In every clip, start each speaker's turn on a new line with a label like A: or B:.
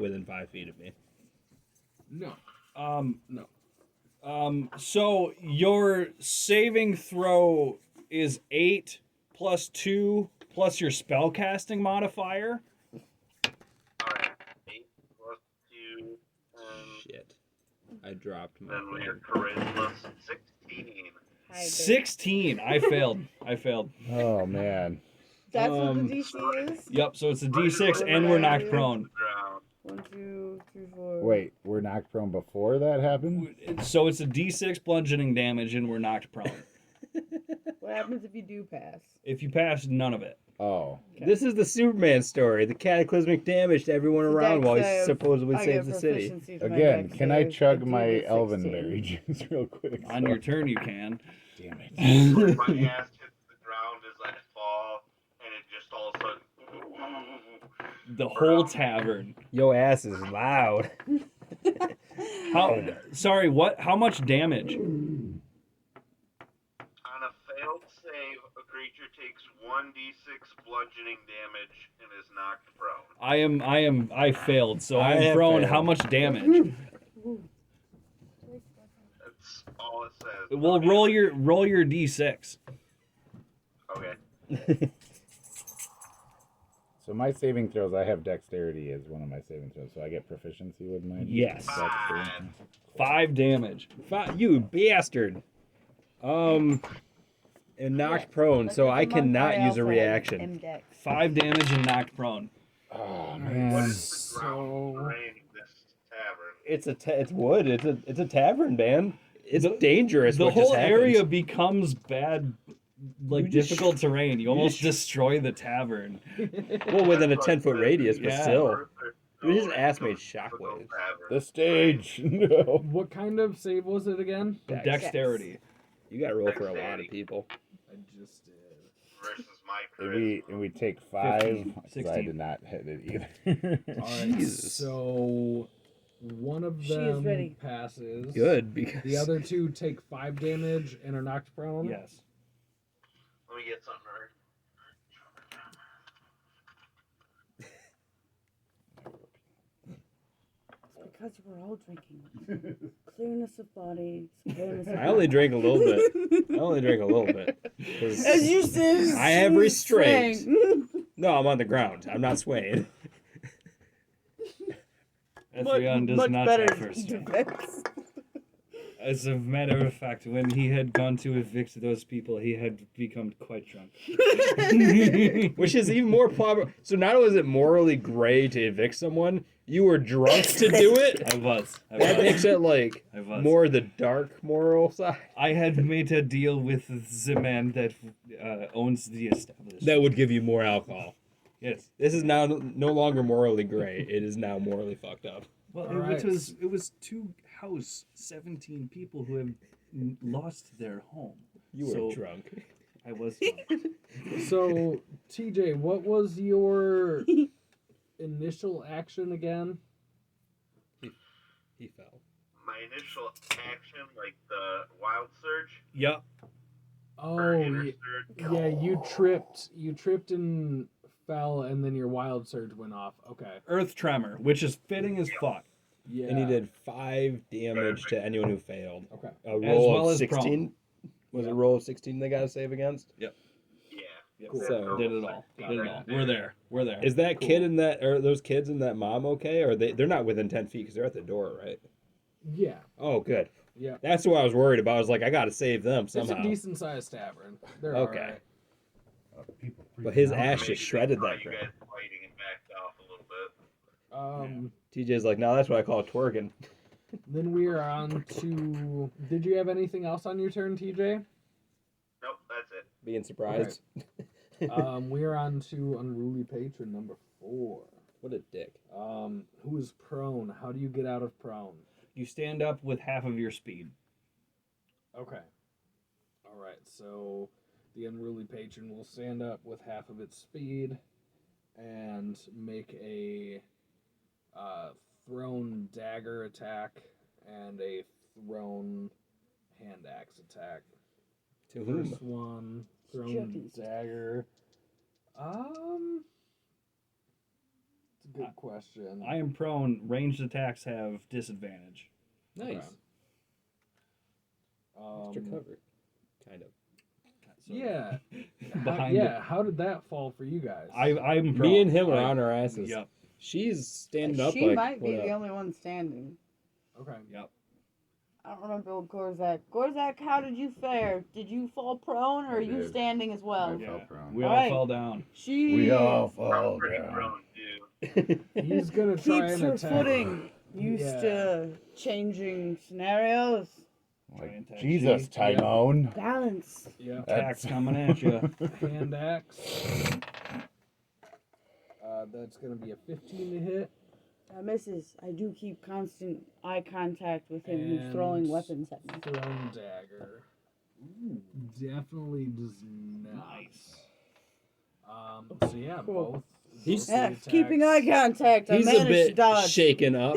A: within 5 feet of me.
B: No. No.
C: So your saving throw is 8 plus 2 plus your spellcasting modifier.
D: Alright. 8 plus 2.
A: Shit. I dropped my
D: Then
A: thing.
D: your charisma 16.
C: 16. I failed.
E: Oh man.
F: That's what the DC is?
C: Yep, so it's a D6 and we're knocked prone.
F: 1, 2, 3, 4.
E: Wait, we're knocked prone before that happened?
C: So it's a D6 bludgeoning damage and we're knocked prone.
F: What happens if you do pass?
C: If you pass, none of it.
E: Oh.
F: Okay.
A: This is the Superman story. The cataclysmic damage to everyone around while he supposedly saves the city.
E: Again, can I chug
F: I
E: my
F: do
E: elven
F: 16.
E: berry juice real quick?
C: On your turn, you can.
E: Damn it.
D: My ass hits the ground as I fall, and it just all of a sudden.
C: The whole tavern.
A: Yo ass is loud.
C: Sorry, what? How much damage?
D: On a failed save, a creature takes 1d6 bludgeoning damage and is knocked prone.
C: I failed, so
A: I
C: I'm
A: have
C: prone.
A: failed.
C: How much damage?
D: That's all it says.
C: Well, roll your D6.
D: Okay.
E: So my saving throws, I have dexterity as one of my saving throws, so I get proficiency with mine.
A: Yes.
E: Dexterity.
C: 5 damage.
A: You bastard. And knocked prone, so I cannot use a reaction.
C: 5 damage and knocked prone.
E: Oh
D: What
E: man.
D: is the ground terrain of this tavern?
A: It's wood. It's a tavern, man. It's dangerous.
C: The
A: what
C: whole
A: just happened.
C: area becomes bad, like
A: You just-
C: difficult terrain. You almost destroy the tavern.
A: Well, within a 10-foot radius, but
C: Yeah.
A: still. Dude, his ass made shockwaves.
E: The stage. No.
B: What kind of save was it again?
C: Dexterity.
A: You got to roll for a lot of people.
B: I just did.
D: Versus my
E: And we take 5.
C: 15,
E: 'cause I
C: 16.
E: did not hit it either.
B: All right.
A: Jesus.
B: So one of
F: She is
B: them
F: ready.
B: passes.
A: Good, because
B: The other 2 take 5 damage and are knocked prone.
C: Yes.
D: Let me get something right.
F: Because we're all drinking. Clearness of body. Clearness of
A: I only drank a little bit. I only drank a little bit. 'Cause
F: As you said,
A: I have restraint.
F: swing.
A: No, I'm on the ground. I'm not swaying.
C: Ephrion does
F: much
C: not
F: better
C: have first strength.
F: defense.
C: As a matter of fact, when he had gone to evict those people, he had become quite drunk.
A: Which is even more probable. So not only is it morally gray to evict someone, you were drunk to do it.
C: I was.
A: That makes it like
C: I was.
A: more the dark moral side.
C: I had made a deal with the man that owns the establishment.
A: That would give you more alcohol.
C: Yes.
A: This is now no longer morally gray. It is now morally fucked up.
C: Well,
B: All right.
C: it was to house 17 people who have lost their home.
A: You were
C: So,
A: drunk.
C: I was drunk.
B: So TJ, what was your initial action again?
A: He fell.
D: My initial action, like the wild surge.
C: Yep.
B: Oh,
D: or inner
B: yeah,
D: surge.
B: yeah, you tripped and fell, and then your wild surge went off. Okay.
C: Earth tremor, which is fitting as fuck.
B: Yeah.
A: And he did 5 damage to anyone who failed.
B: Okay.
A: A roll
C: well
A: of
C: as
A: 16. Was it a roll of 16 they got to save against?
D: Yeah.
C: Yep.
B: Cool.
A: So
C: Did it all. Did it all. We're there. We're there.
A: is that
C: Cool.
A: kid and that, or those kids and that mom okay? Or they're not within 10 feet because they're at the door, right?
B: Yeah.
A: Oh, good.
B: Yeah.
A: That's what I was worried about. I was like, I got to save them somehow.
B: It's a decent sized tavern. They're
A: Okay.
B: alright.
A: But his
E: freaking out.
A: ass
D: Maybe
A: just shredded
D: saw
A: that
D: you
A: ground.
D: guys fighting and backed off a little bit.
A: TJ's like, no, that's what I call twerking.
B: Then we are on to. Did you have anything else on your turn, TJ?
D: Nope, that's it.
A: Being surprised.
B: We are on to unruly patron number 4.
A: What a dick.
B: Who is prone? How do you get out of prone?
C: You stand up with half of your speed.
B: Okay. All right. So the unruly patron will stand up with half of its speed and make a thrown dagger attack and a thrown hand axe attack.
A: To whom?
B: First one, thrown
F: Joking.
B: dagger. It's a good question.
C: I am prone. Ranged attacks have disadvantage.
A: Nice.
B: Okay.
A: Extra cover. Kind of.
C: So
B: Yeah.
C: Behind
B: yeah. How did that fall for you guys?
C: I'm prone.
A: Me and him are on our asses.
C: Yep.
A: She's standing up
F: She
A: like,
F: might be
A: what
F: the
A: up?
F: only one standing.
B: Okay.
C: Yep.
F: I don't remember what Gorzak. Gorzak, how did you fare? Did you fall prone or are
E: I
F: you
E: did.
F: standing as well?
E: I fell prone.
C: We all
F: Alright.
C: fell down.
F: She
E: We all
D: I'm
E: fall
D: pretty
E: down.
D: prone too.
B: He's gonna try
F: keeps
B: and
F: her
B: attack.
F: footing. Used
B: Yeah.
F: to changing scenarios.
E: Like,
C: Giant
E: Jesus,
B: Yeah.
E: Tymone.
F: Balance.
B: Yeah.
C: Attacks coming at you.
B: Hand axe. That's gonna be a 15 to hit.
F: Misses. I do keep constant eye contact with him who's throwing
B: And
F: weapons at me.
B: Thrown dagger. Definitely does not.
C: Nice.
B: So yeah,
F: Cool.
B: both.
A: He's-
B: both the
F: Yeah, keeping eye
B: attacks-
F: contact. I
A: He's a
F: managed to
A: bit
F: dodge.
A: shaken up.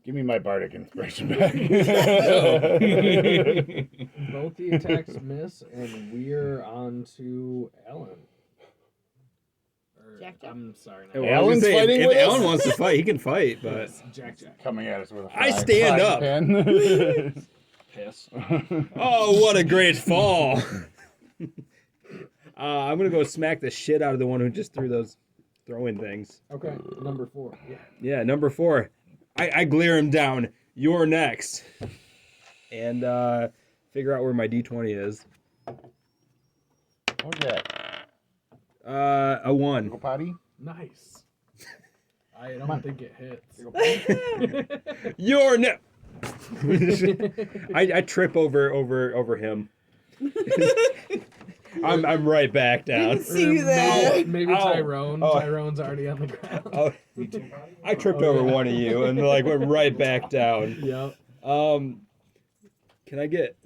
E: Give me my bardic inspiration back.
B: Both the attacks miss, and we're on to Ellen.
F: Jack, Jack.
B: I'm sorry.
A: Well,
B: Not
A: I was
E: Alan's
A: gonna say,
E: fighting
A: if
E: with
A: Alan
E: us?
A: wants to fight, he can fight, but
B: Jack Jack.
E: Coming at us with a
A: I
E: frying
A: stand up.
E: pan.
C: Piss.
A: oh, what a great fall! I'm gonna go smack the shit out of the one who just threw those throwing things.
B: Okay, number 4. Yeah.
A: Yeah, number 4. I glare him down. You're next. And figure out where my D20 is.
E: Okay.
A: A 1.
E: Go potty.
B: Nice. I don't think it hits.
A: You're next. I trip over him. I'm right back down.
F: Didn't see you there.
B: Maybe
A: Ow.
B: Tyrone.
A: Oh.
B: Tyrone's already on the ground.
A: Oh, I tripped over one of you and like went right back down.
B: Yep.
A: Can I get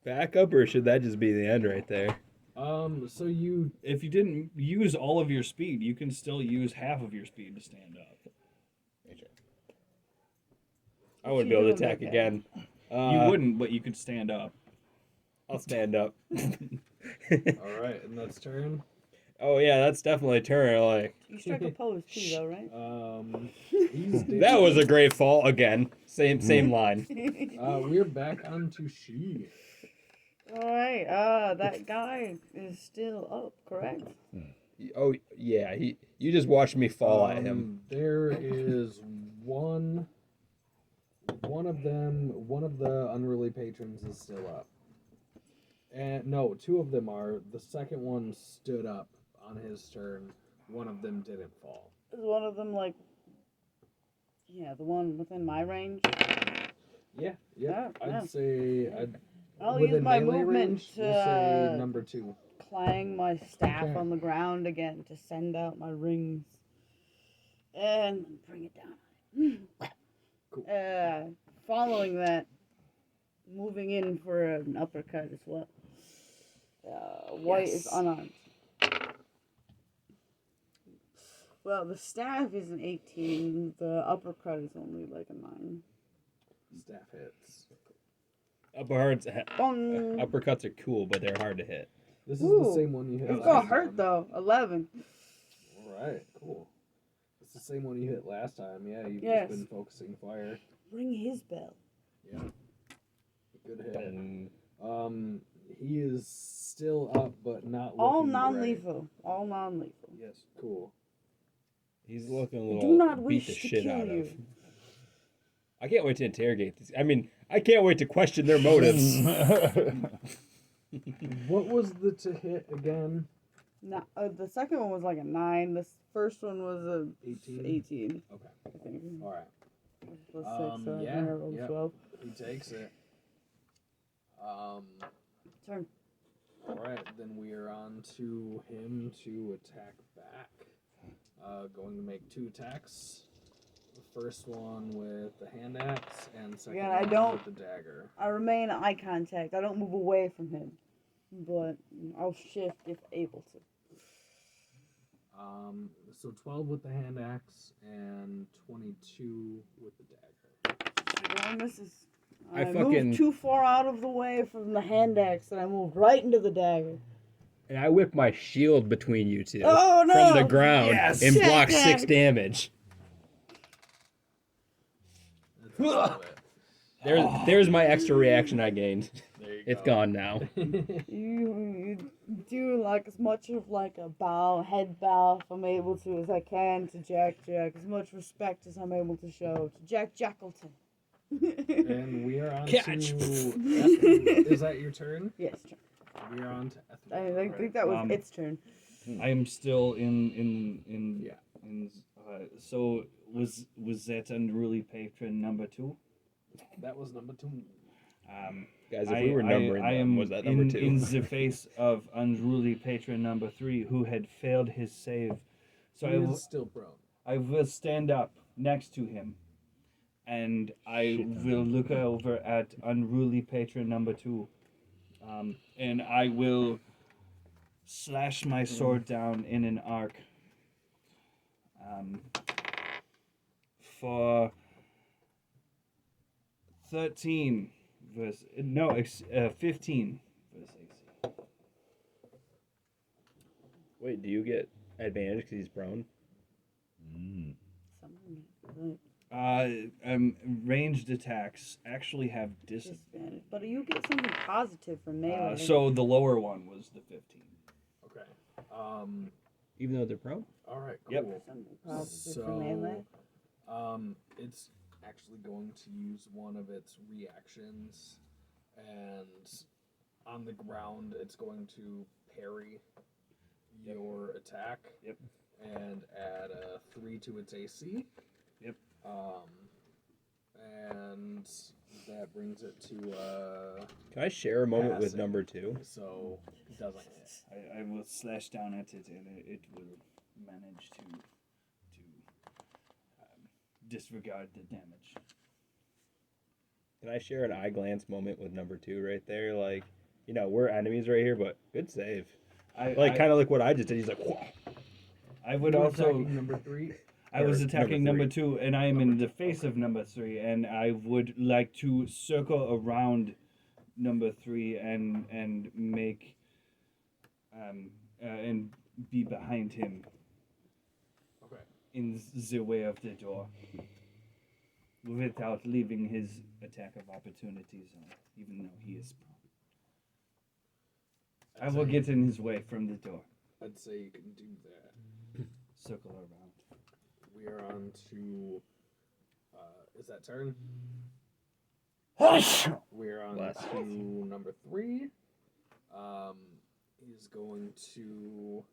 A: back up or should that just be the end right there?
B: So you
C: If you didn't use all of your speed, you can still use half of your speed to stand up.
A: I wouldn't be able to attack
F: Okay.
A: again.
C: You wouldn't, but you could stand up.
A: I'll stand up.
B: all right, and that's turn.
A: Oh yeah, that's definitely a turn. Like
F: You strike a pose too, though, right?
B: He's
A: that was a great fall again. Same line.
B: We're back onto she.
F: Alright, that guy is still up, correct?
A: Oh yeah, you just watched me fall at him.
B: There is one of the unruly patrons is still up. And no, 2 of them are. The second one stood up on his turn. One of them didn't fall.
F: Is one of them like, yeah, the one within my range?
B: Yeah.
F: Yeah.
B: I'd say
F: I'll
B: within
F: use my
B: melee
F: movement
B: range, we'll say
F: to
B: number 2.
F: clang my staff
B: Okay.
F: on the ground again to send out my rings. And bring it down.
B: Cool.
F: Following that, moving in for an uppercut as well. White is
A: Yes.
F: unarmed. Well, the staff is an 18. The uppercut is only like a 9.
B: Staff hits.
F: Bong.
A: Uppercuts are cool, but they're hard to hit.
B: This is
F: Ooh.
B: the same one you hit
F: It's
B: last
F: gonna hurt
B: time.
F: though. 11.
B: Alright, cool. It's the same one you hit last time. Yeah, you've
F: Yes.
B: just been focusing fire.
F: Ring his bell.
B: Yeah. Good hit.
A: Dun.
B: He is still up, but not looking
F: All
B: great.
F: non-lethal. All non-lethal.
B: Yes, cool.
A: He's looking a
F: I
A: little
F: do not
A: beat
F: wish
A: the
F: to
A: shit
F: kill
A: out
F: you.
A: of. I can't wait to interrogate this. I mean, I can't wait to question their motives.
B: What was the to hit again?
F: No, the second one was like a 9. The first one was a
B: 18?
F: 18.
B: Okay.
F: I think.
B: Alright.
F: Plus 6, so I
B: yeah,
F: think I rolled
B: yeah.
F: 12.
B: He takes it.
F: Turn.
B: Alright, then we are on to him to attack back. Going to make 2 attacks. The first one with the hand axe, and second
F: Yeah, I
B: one
F: don't-
B: with the dagger.
F: I remain eye contact. I don't move away from him. But I'll shift if able to.
B: So 12 with the hand axe, and 22 with the dagger.
F: Well, misses.
A: I
F: I
A: fucking-
F: moved too far out of the way from the hand axe and I moved right into the dagger.
A: And I whip my shield between you two
F: Oh, no.
A: from the ground
C: Yes.
A: and block
F: Check
A: 6
F: that.
A: damage.
B: That's a little bit.
A: There's my extra reaction I gained.
B: There you
A: It's
B: go.
A: gone now.
F: You do like as much of like a head bow if I'm able to as I can to Jack, as much respect as I'm able to show to Jack Jackleton.
B: And we are on
A: Catch.
B: to... Is that your turn?
F: Yes,
B: We are on to
F: I think that was its turn.
C: I am still in
B: Yeah.
C: So was that unruly patron number 2?
B: That was number 2.
A: Guys, if we were numbering
C: I
A: them,
C: am
A: was that number 2?
C: in the face of unruly patron number 3, who had failed his save. So
B: He is still prone.
C: I will stand up next to him, and I will look over at unruly patron number 2, and I will slash my sword down in an arc. For 15 versus AC.
A: Wait, do you get advantage because he's prone?
C: Ranged attacks actually have disadvantage.
F: Disadvantage. But you get something positive from melee.
C: So the lower one was the 15.
B: Okay.
A: Even though they're prone?
B: All right, cool.
C: Yep.
F: Something positive from melee.
B: It's actually going to use one of its reactions, and on the ground, it's going to parry your attack.
C: Yep.
B: And add a 3 to its AC.
C: Yep.
B: And that brings it to
A: Can I share a moment with
B: Passing.
A: number 2?
B: so it doesn't hit.
C: I will slash down at it, and it will manage to disregard the damage.
A: Can I share an eye glance moment with number 2 right there? Like, we're enemies right here, but good save. Kind of like what I just did. He's like, whoa.
C: I would
B: You're
C: also.
B: attacking number 3.
C: I was
A: Or
C: attacking
A: number
C: number 2, and I am in the face of number 3, and I would like to circle around number 3 and make and be behind him
B: Okay.
C: in the way of the door, without leaving his attack of opportunity zone, even though he is prone. I will get in his way from the door.
B: I'd say you can do that.
C: Circle around.
B: We are on to. Is that turn? We're on
A: Bless.
B: to number 3. He's going to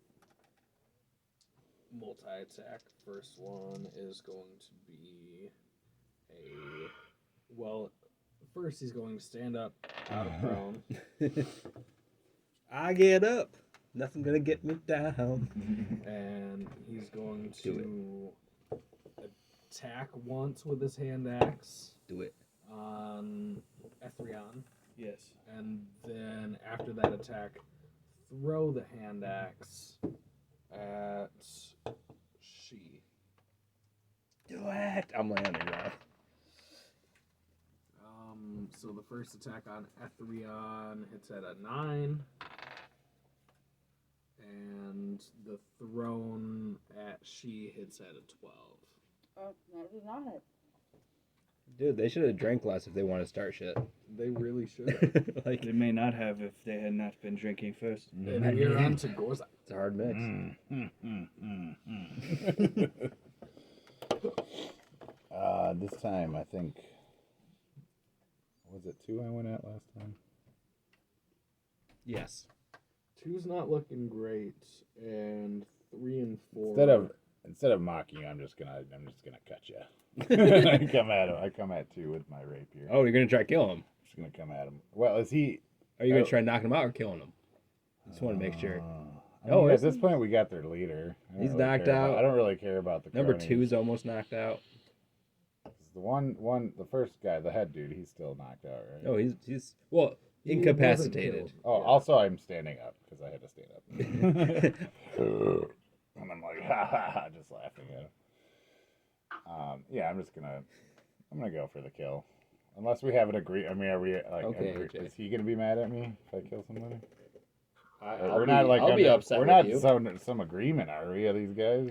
B: multi-attack. First one is going to be a. Well, first he's going to stand up out of prone.
A: I get up. Nothing gonna get me down.
B: And he's going
A: Do
B: to attack once with his hand axe
A: Do it.
B: on Ethrion,
C: Yes.
B: and then after that attack, throw the hand axe at she.
A: Do it. I'm laying on the ground.
B: So the first attack on Ethrion hits at a 9. And the thrown at she hits at a 12.
F: Oh, that did not hit.
A: Dude, they should have drank less if they want to start shit.
B: They really should.
A: Like,
C: They may not have if they had not been drinking first.
B: And we're on to Gorza.
A: it's a hard mix.
E: This time, I think, was it 2 I went at last time?
A: Yes.
B: 2's not looking great, and 3 and 4.
E: Instead of mocking you, I'm just gonna cut you. I come at 2 with my rapier.
A: Oh, you're gonna try killing him.
E: I'm just gonna come at him. Well, is he?
A: Are you gonna try knocking him out or killing him? Just want to make sure.
E: I mean, at this point, we got their leader. I don't
A: He's
E: really
A: knocked
E: care about-
A: out.
E: I don't really care about the
A: Number
E: cronies.
A: 2's almost knocked out.
E: The first guy, the head dude, he's still knocked out, right?
A: Oh, he's well
B: He wasn't
A: incapacitated.
B: killed.
E: Oh, also I'm standing up because I had to stand up. And I'm like, ha ha ha, just laughing at him. Yeah, I'm gonna go for the kill. Unless we have an agree. I mean, are we like?
A: Okay,
E: agree-
A: AJ.
E: is he gonna be mad at me if I kill somebody? We're not like
A: I'll be upset
E: We're
A: with
E: not
A: you.
E: some agreement, are we? Are these guys?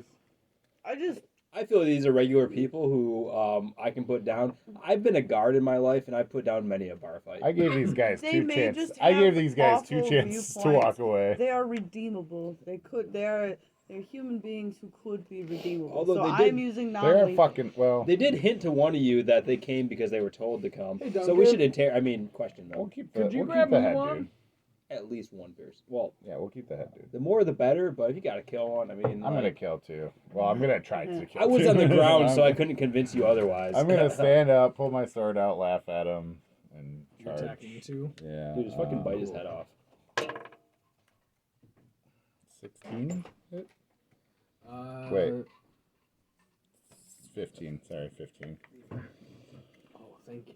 A: I feel these are regular people who I can put down. I've been a guard in my life, and I've put down many a bar fight.
E: I gave these guys
F: They
E: two
F: may
E: chances.
F: just
E: I gave
F: have
E: these guys two
F: awful
E: chances to
F: viewpoints.
E: walk away.
F: They are redeemable. They're human beings who could be redeemable.
A: Although
F: so
A: they did-
F: I'm using
E: They're
F: non-lethal.
E: fucking well.
A: They did hint to one of you that they came because they were told to come.
B: Hey,
A: So we
B: Duncan.
A: should question
E: We'll
A: them.
E: keep the.
B: Could you
E: we'll
B: grab
E: keep the
B: me
E: head,
B: one?
E: dude.
A: At least one person. Well,
E: Yeah, we'll keep the head, dude.
A: the more the better, but if you gotta kill one, I mean,
E: I'm gonna
A: like,
E: kill two. Well, I'm gonna try to kill.
A: I was
E: two.
A: on the ground, so I
E: I'm-
A: couldn't convince you otherwise.
E: I'm gonna stand up, pull my sword out, laugh at him, and
B: You're
E: charge.
B: attacking too.
E: Yeah.
A: Dude, just fucking bite his head off.
E: 16? Hit?
B: Wait.
E: 15. Sorry, 15.
B: Oh, thank you.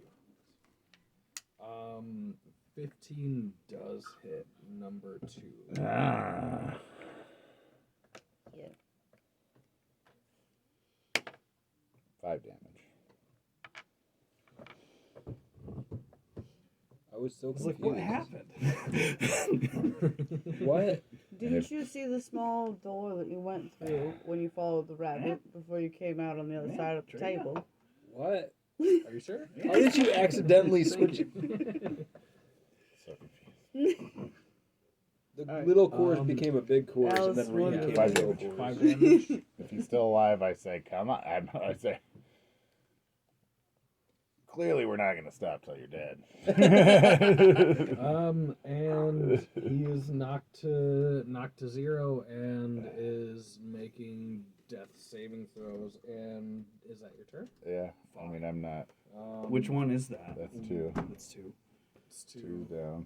B: 15 does hit number 2.
E: Ah.
F: Yeah.
E: 5 damage.
A: I was so
C: I was
A: confused.
C: like, what happened?
A: What?
F: Didn't you see the small door that you went through when you followed the rabbit before you came out on the other side of the table?
A: What?
B: Are you sure?
A: How did you accidentally switch?
E: So confused.
A: The
F: Alright,
A: little course became a big course, and
F: Alice,
A: then ring
F: what-
A: became
E: 5
A: a little
E: damage.
A: course.
B: 5 damage.
E: If he's still alive, I say, come on. I say, clearly we're not going to stop till you're dead.
B: And he is knocked to 0 and is making death saving throws. And is that your turn?
E: Yeah, I mean, I'm not.
C: Which one is that?
E: That's 2.
C: That's 2.
B: It's
E: 2 down.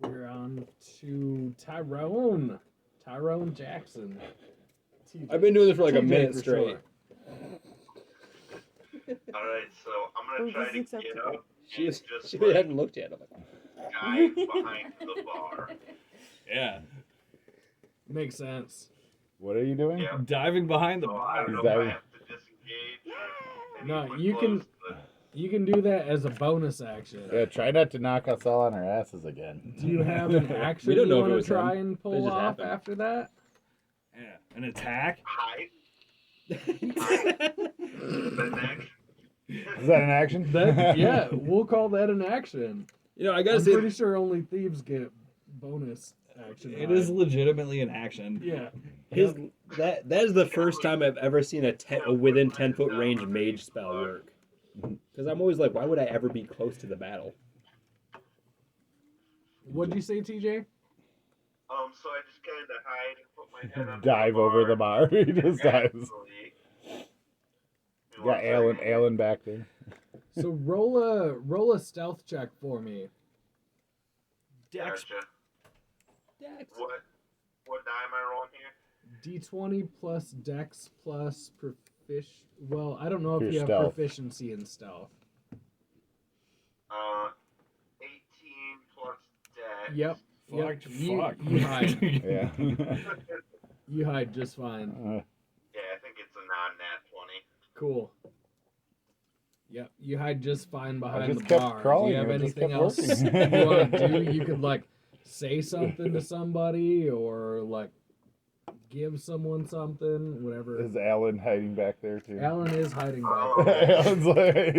B: We're on to Tyrone. Tyrone Jackson. TJ.
A: I've been doing this for like a
B: TJ
A: minute
B: for
A: straight.
B: short.
D: Alright, so I'm gonna
F: Oh,
D: try
F: this
D: to
F: is
D: get
F: acceptable.
D: up
A: She
D: and
A: was,
D: just
A: she
D: like
A: hadn't looked yet. I'm like,
D: dive behind the bar.
C: Yeah.
B: Makes sense.
E: What are you doing?
D: Yeah.
C: Diving behind the
D: So I
C: bar.
D: don't know
E: Is
D: if
E: that-
D: I have to disengage or
B: No,
D: anyone
B: you can-
D: close to
B: You can do that as a bonus action.
E: Yeah, try not to knock us all on our asses again.
B: Do you have an action
A: We don't know
B: you
A: if it
B: want
A: was
B: to try
A: him.
B: and
A: It
B: pull
A: just
B: off
A: happened.
B: after that?
C: Yeah. An attack.
D: hide. The next.
E: Is that an action?
B: That, yeah, we'll call that an action.
A: you know, I gotta
B: I'm
A: say,
B: pretty sure only thieves get bonus action.
C: It is legitimately an action.
B: Yeah.
A: his that is the first time I've ever seen a within 10-foot range mage spell work. Because I'm always like, why would I ever be close to the battle?
B: What'd you say, TJ?
D: So I just kind of hide and put my head under
E: Dive over the bar. He just dives.
D: Actually,
E: You got Alan back there.
B: So roll a stealth check for me.
C: Dex.
D: Gotcha. What die am I rolling here?
B: D20 plus Dex plus Well, I don't know if
E: Your
B: you have
E: stealth.
B: proficiency in stealth.
D: 18 plus dex.
B: Yep.
C: Fuck.
B: Yep. You hide.
E: Yeah.
B: You hide just fine.
D: Yeah, I think it's a non-nat 20.
B: Cool. Yep, you hide just fine behind
E: just
B: the
E: kept
B: bar.
E: crawling,
B: Do you have
E: it just
B: anything
E: kept
B: else
E: working.
B: you want to do? You could like say something to somebody or like give someone something, whatever.
E: Is Alan hiding back there too?
B: Alan is hiding back
D: Oh.
B: there.
E: Alan's like,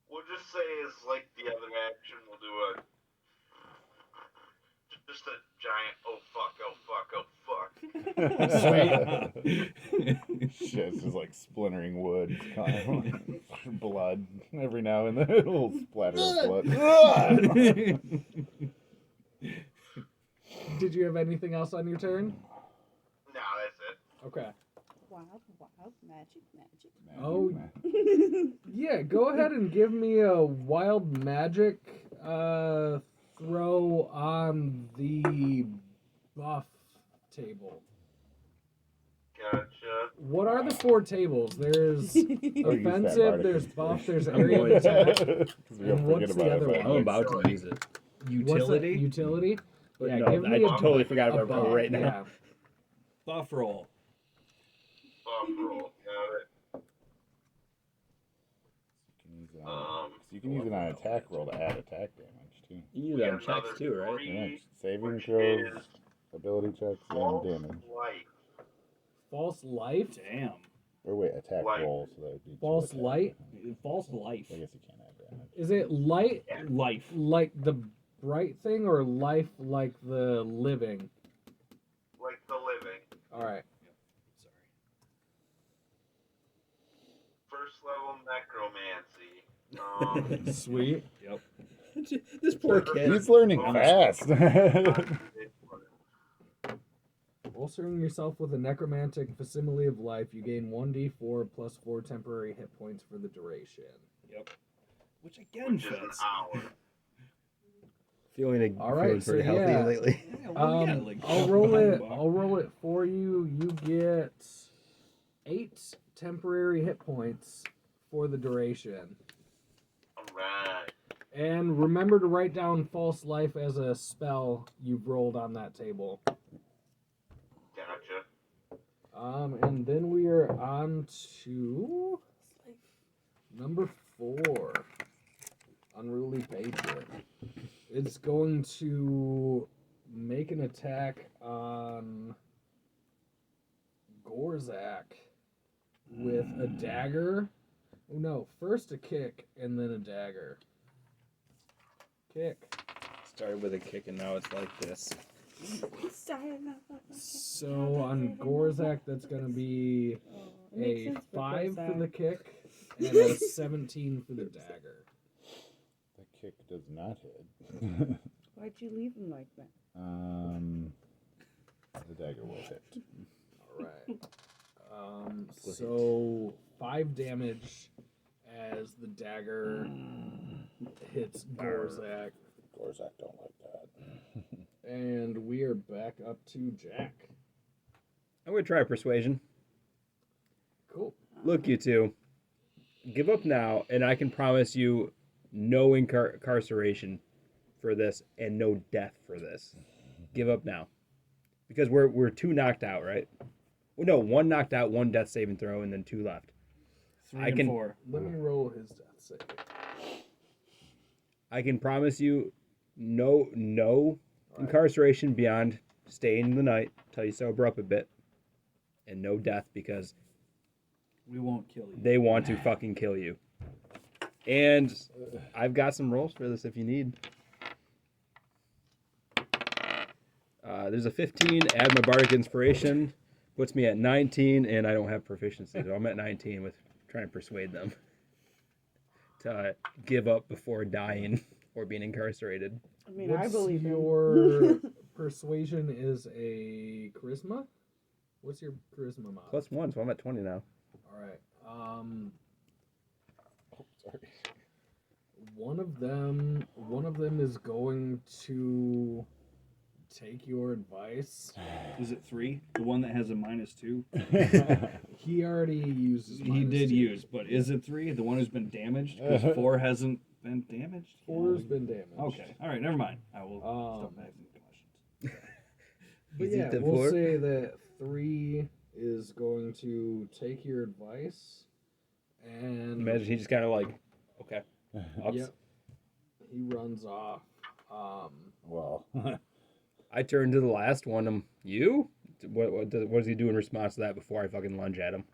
D: We'll just say as like the other action, we'll do just a giant oh fuck.
E: Shit, it's just like splintering wood, blood every now and then, a little splatter of blood.
B: Did you have anything else on your turn?
D: No, that's it.
B: Okay.
F: Wild, magic.
B: Oh. Yeah, go ahead and give me a wild magic throw on the buff table.
D: Gotcha.
B: What are the 4 tables? There's offensive, there's buff, there's area
A: going
B: of attack.
E: Because we
B: And
E: don't
B: what's
E: forget
B: the
E: about
B: other
E: it.
B: one?
A: I'm about to use it.
B: What's that?
C: Utility.
B: Utility?
A: But
B: Yeah,
A: no,
B: give
A: I
B: me a
A: totally forgot
B: a
A: about
B: buff,
A: it right now.
B: yeah.
C: Buff roll.
D: Buff roll. Got it.
E: You can use it on attack roll to add attack damage too. 13.
A: You can do
D: We
A: that on
D: got another
A: checks too, right?
D: three,
E: Yeah, saving
D: which
E: throws,
D: is
E: ability checks, and
D: false
E: damage.
D: light.
B: False life.
C: Damn.
E: Or wait, attack
D: Light.
E: roll, so that would be two
B: False
E: attack.
B: light?
C: False life.
E: I guess you can't add damage.
B: Is it light
C: Life.
B: like the bright thing or life like the living?
D: Like the living.
B: All right.
C: Sorry.
D: First level necromancy.
B: Sweet.
C: Yep.
A: This poor kid.
E: He's learning
D: Oh,
E: fast.
B: Bolstering yourself with a necromantic facsimile of life, you gain 1d4 plus 4 temporary hit points for the duration.
C: Yep. Which again
D: which is an
C: fits.
D: hour.
A: Feeling
B: All right,
A: pretty
B: so
A: healthy
B: yeah.
A: lately.
C: Yeah, well, we got, like,
B: I'll
C: a
B: roll
C: behind
B: it.
C: bar.
B: I'll roll it for you. You get 8 temporary hit points for the duration.
D: Alright.
B: And remember to write down false life as a spell you've rolled on that table.
D: Gotcha.
B: And then we are on to number 4. Unruly Patron. It's going to make an attack on Gorzak with a dagger. Oh no, first a kick and then a dagger. Kick.
A: Started with a kick and now it's like this.
B: So on Gorzak, that's going to be a 5 for the kick and a 17 for the dagger.
E: The kick does not hit.
F: Why'd you leave him like that?
E: The dagger will hit.
B: Alright. So 5 damage as the dagger hits Gorzak.
E: Gorzak don't like that.
B: And we are back up to Jack.
A: I'm gonna try persuasion.
B: Cool.
A: Look, you two, give up now, and I can promise you no incarceration for this and no death for this. Give up now, because we're 2 knocked out, right? Well, no, 1 knocked out, 1 death saving throw, and then 2 left.
C: 3
A: I
C: and
A: can-
C: 4.
B: Let me roll his death save.
A: I can promise you no incarceration beyond staying the night till you sober up a bit, and no death because
C: We won't kill you.
A: they want to fucking kill you. And I've got some rolls for this if you need. There's a 15, add my bardic inspiration, puts me at 19, and I don't have proficiency, so I'm at 19 with trying to persuade them to give up before dying or being incarcerated.
F: I mean, I
B: What's
F: believe him.
B: your persuasion is a charisma? What's your charisma mod?
A: +1, so I'm at 20 now.
B: Alright.
E: Oh, sorry.
B: One of them is going to take your advice.
C: Is it 3? The one that has a -2?
B: He already uses.
C: He did
B: -2.
C: use, but is it 3? The one who's been damaged? Because 4 hasn't been damaged?
B: 4's been damaged.
C: Okay. Alright, never mind. I will stop
B: Um,
C: asking questions.
B: But
A: Is it
B: yeah,
A: the
B: we'll
A: 4?
B: say that 3 is going to take your advice, and
A: Imagine he just kind of like, okay. Ups.
B: yep, he runs off.
E: Well,
A: I turn to the last one. You? What does he do in response to that before I fucking lunge at him?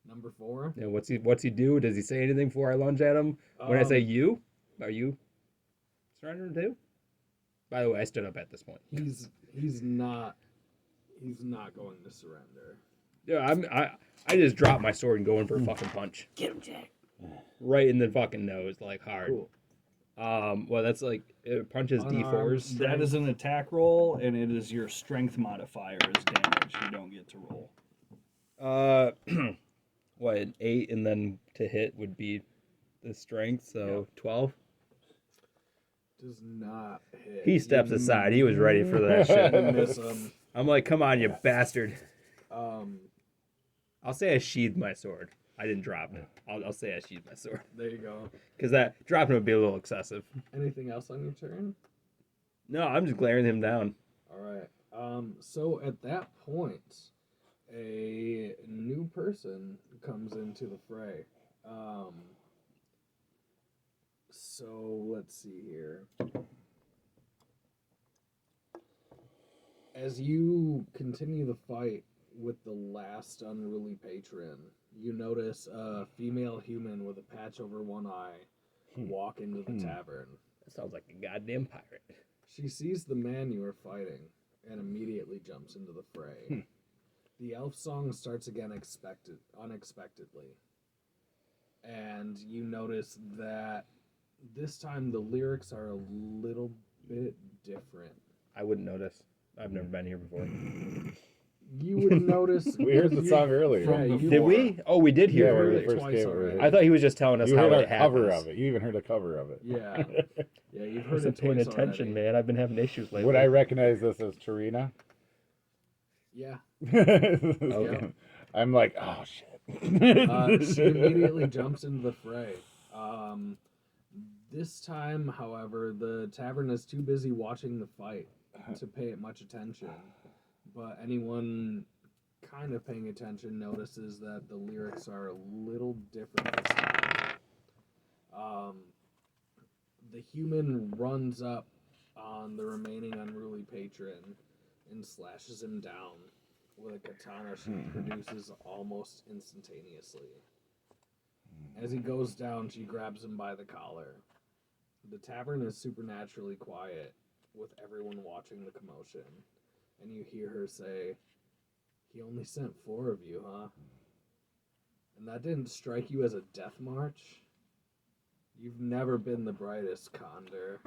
B: Number 4.
A: You know, what's he do? Does he say anything before I lunge at him? When I say you, are you surrendering too? By the way, I stood up at this point.
B: He's not going to surrender.
A: Yeah, I just dropped my sword and go in for a fucking punch.
F: Get him, Jack.
A: Right in the fucking nose, like hard.
B: Cool.
A: Well, that's like it punches
B: Unarmed.
A: D4s.
C: That is an attack roll, and it is your strength modifier as damage. You don't get to roll.
A: What, an 8 and then to hit would be the strength, so 12.
B: Does not hit.
A: He steps aside. He was ready for that shit.
B: You miss him.
A: I'm like, come on, you bastard.
B: Um,
A: I'll say I sheathed my sword. I didn't drop it. I'll say I sheathed my sword.
B: there you go.
A: Because that dropping would be a little excessive.
B: Anything else on your turn?
A: No, I'm just glaring him down.
B: All right. So at that point, a new person comes into the fray. So let's see here. As you continue the fight with the last unruly patron, you notice a female human with a patch over one eye walk into the tavern.
A: That sounds like a goddamn pirate.
B: She sees the man you are fighting and immediately jumps into the fray. The elf song starts again unexpectedly. And you notice that this time the lyrics are a little bit different.
A: I wouldn't notice. I've never been here before.
B: You would notice.
E: We heard the song earlier.
B: Yeah, you
A: Did we? Oh, we did hear
E: Yeah,
A: it
E: when we
A: earlier.
E: first
B: Twice
E: came
B: already.
E: over.
A: I thought he was just telling us
E: You
A: how
E: heard
A: it
E: a cover
A: happens.
E: of it. You even heard a cover of it.
B: Yeah. Yeah, you've
A: I
B: heard
A: wasn't
B: it
A: paying
B: twice
A: attention,
B: already.
A: man. I've been having issues lately.
E: Would I recognize this as Tarina?
B: Yeah.
A: Okay.
E: I'm like, oh shit.
B: She immediately jumps into the fray. This time, however, the tavern is too busy watching the fight to pay it much attention. But anyone kind of paying attention notices that the lyrics are a little different this time. The human runs up on the remaining unruly patron and slashes him down with a katana she produces almost instantaneously. As he goes down, she grabs him by the collar. The tavern is supernaturally quiet, with everyone watching the commotion, and you hear her say, "He only sent 4 of you, huh? And that didn't strike you as a death march? You've never been the brightest, Condor.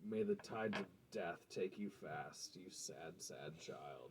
B: May the tides of death take you fast, you sad, sad child."